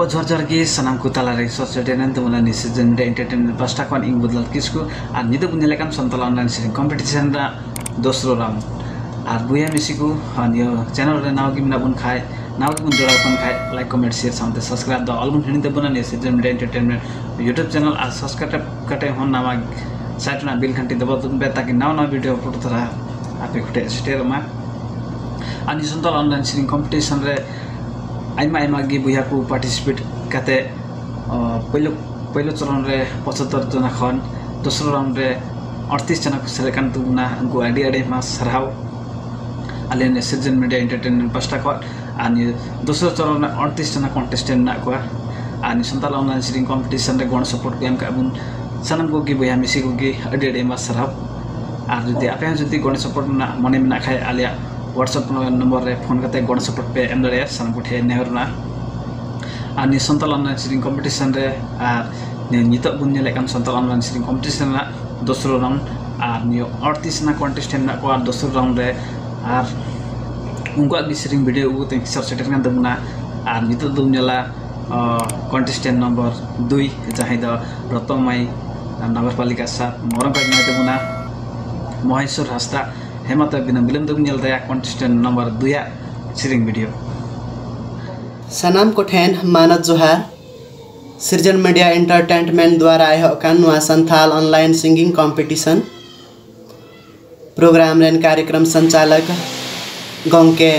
Sago झरझर की सनाम को तालारे सोसाइटी तुमला निसिजन एंटरटेनमेंट पास्टा कौन इंग बदल किसको आ निदो बुनिलेकान संतल ऑनलाइन सीरीज कंपटीशन रा दोस्रो राउंड आ बुया मिसिको अनि चैनल रे नाव की मिना बुन खाए नाव की बुन जोड़ा बुन खाए लाइक कमेंट शेयर सामते सब्सक्राइब द ऑल बुन हिनी ते बुना निसिजन एंटरटेनमेंट यूट्यूब चैनल आ सब्सक्राइब कटे होन नामा साइट ना बिल घंटी दबा तुम बे ताकि नाव नाव वीडियो अपलोड तरा आपे खुटे स्टेर मा अनि संतल ऑनलाइन सीरीज कंपटीशन रे आइमा गी बुया को पार्टिसिपेट करते पहलो चरण रे 75 जना खन दोस्रो राउंड रे 38 जना को सेलेक्ट तुना गो आडी मा सरहाव आले ने सीजन मीडिया एंटरटेनमेंट पास्टा को अनि दोस्रो चरण रे 38 जना कंटेस्टेंट ना को अनि संताल ऑनलाइन सीरीज कंपटीशन रे गण सपोर्ट गेम का बुन सनम को गी बुया मिसी को गी आडी मा सरहाव आ जति आपे जति गण सपोर्ट ना मने ना खाय आलिया व्हाट्सएप नंबर रे फोन करते गण सपोर्ट पे एम दरे सन पुठे नेहरुना अनि संतल ऑनलाइन सीरीज कंपटीशन रे आ नित बुन्ने लेकान संतल ऑनलाइन सीरीज कंपटीशन ना दोस्रो राउंड आ नियो 38 ना कंटेस्टेंट ना को दोस्रो राउंड रे आ उनको भी सीरीज वीडियो उ ते सर्चेट kan दमुना आ नित दुमनेला कंटेस्टेंट नंबर 2 जहां द रतमाई नगरपालिका 7 मोरमपाई ना दमुना महेश्वर हस्ता हेमत बिना बिलम तुम नियल दया कंटेस्टेंट नंबर 2 सीरिंग वीडियो सनाम कोठेन मानत जोहार सृजन मीडिया एंटरटेनमेंट द्वारा आयो कानवा Santhal online singing competition program रेन कार्यक्रम संचालक गोंके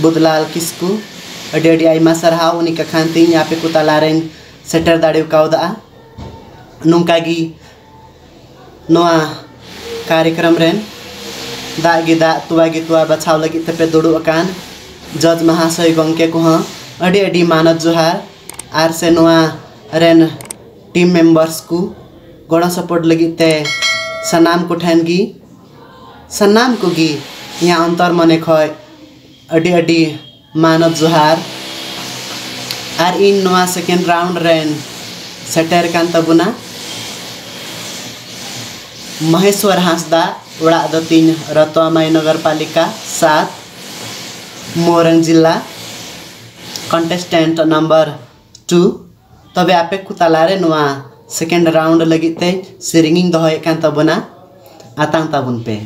बुदलाल किस्कू अडेडी आइमा सरहाव उनी कखांती यापे कुतालारेन सेटर दाड़िव काउदा नुंकागी नोआ कार्यक्रम रेन दागी दा तुवागी तुआ बचाव लगी तपे दुड़ू अकान जज महाशय गंके को अडी अडी मानत जोहार आर से नोआ रेन टीम मेंबर्स को गण सपोर्ट लगी ते सनाम कोठेन गी सनाम को गी यहाँ अंतर मने खय अडी अडी मानत जोहार आर इन नोआ सेकेंड राउंड रेन सेटर कान तबुना महेश्वर हांसदा उड़ा दो 3 रतमाई नगरपालिका 7 मोरंग जिला कंटेस्टेंट नंबर 2 तबे आपे कुतालारे नुआ सेकेंड राउंड लगीते सिरिंगिंग दोहय कान तबना आतांग ताबुन पे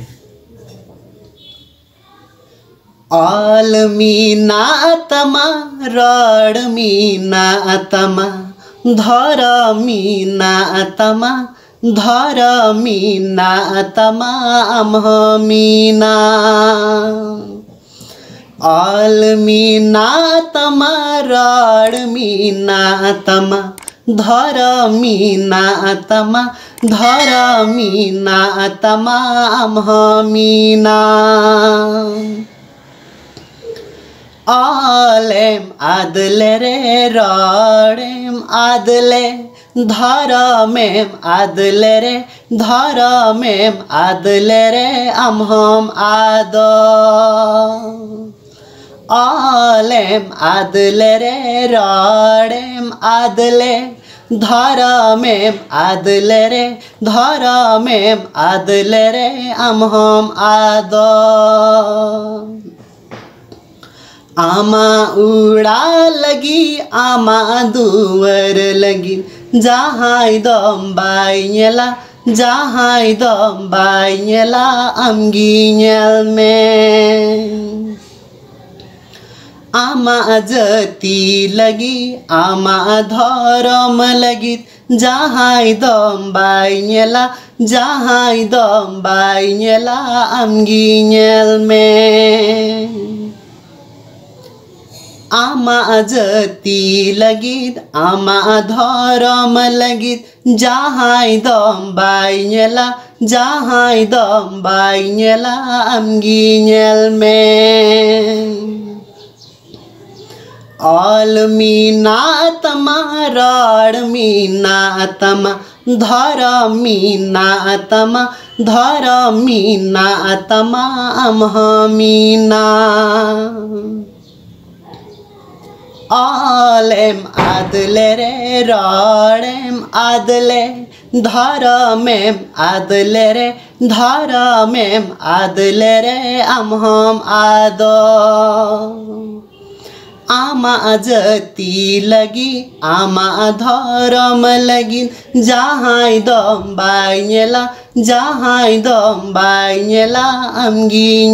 ऑल मीना तमा रड मीना तमा धर मीना तमा धर मीना तमाम मीना ऑल मीना तमा रड मीना तमा धर मीना तमा धर मीना तमाम मीना आलेम आदले रे रडेम आदले धर मेम आदले रे धर मेम आदले रे अमहम आद आलेम आदले रे रडेम आदले धर मेम आदले रे धर मेम आदले रे अमहम आद आमा उड़ा लगी आमा दुवर लगी जहां दम बाइला जहां दम बाइला अमगियल में आमा जती लगी आमा धर्म लगी जहां दम बाइला जहां दम बाइला अमगियल में आमा जती लगित आमा धर्म लगित जहां दम बाइला जहां दम बाइला अमगियल में ऑल मीना तमा रड मीना तमा धर मीना तमा धर मीना तमाम मीना आलेम आदले रे रडेम आदले धर मेम आदले रे धर मेम आदले रे अमहम आद आमा जति लगी आमा धर्म लगी जहाँ दम बाइला जहाँ दम बाइला अम्गी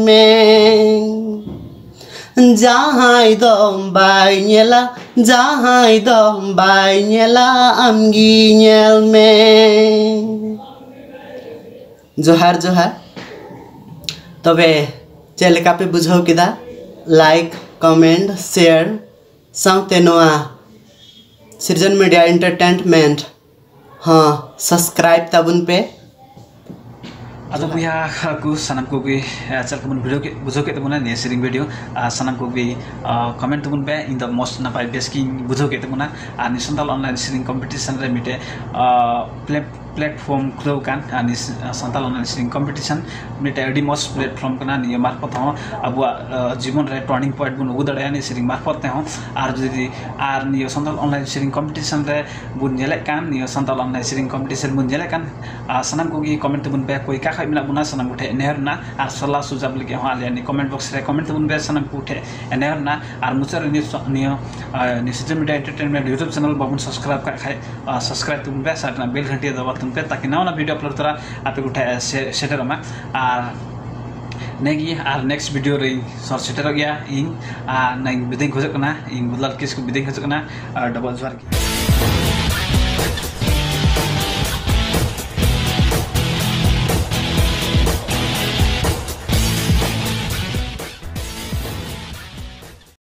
में जहाँ दम बाइला जहाँ दम बाइला अम्गी में। जोहार जोहार तबे चेलेका पे बुझाव किदा लाइक कमेंट शेयर साउते नोआ सृजन मीडिया एंटरटेनमेंट हाँ सब्सक्राइब तबुन पे अदो बुया को सनम को भी चल कमन वीडियो के बुझो के तमुना ने शेयरिंग वीडियो सनम को भी कमेंट तमुन पे इन द मोस्ट ना पाइ बेस की बुझो के तमुना अनि संताल ऑनलाइन शेयरिंग कंपटीशन रे मिटे प्लेटफॉर्म खुलो कान अनि संताल ऑनलाइन शेयरिंग कंपटीशन मिटे एडी मोस्ट प्लेटफॉर्म कना नि मार्फत हो अब जीवन रे टर्निंग पॉइंट बुन उदड़े अनि शेयरिंग मार्फत हो आर जदि आर नि संताल ऑनलाइन शेयरिंग कंपटीशन रे बुन नेले कान नि संताल ऑनलाइन शेयरिंग कंपटीशन बुन नेले कान सनम को की कमेंट तमुन पे कोई का खाइ मिला बुना सनम उठे नेहरना आर सल्ला सुझाव लगे हो आले नि कमेंट बॉक्स रे कमेंट तमुन पे सनम को उठे नेहरना आर मुचर नि Srijan media entertainment YouTube channel बाबुन सब्सक्राइब का खाइ सब्सक्राइब तुम पे साटना बेल घंटी दबा तुम पे ताकि नवा वीडियो अपलोड तरा आप उठे सेटर मा आर नेगी आर नेक्स्ट वीडियो रे सर सेटर गया इन आ नै बिदिं खोजकना इन बुदलाल किसको बिदिं खोजकना डबल ज्वार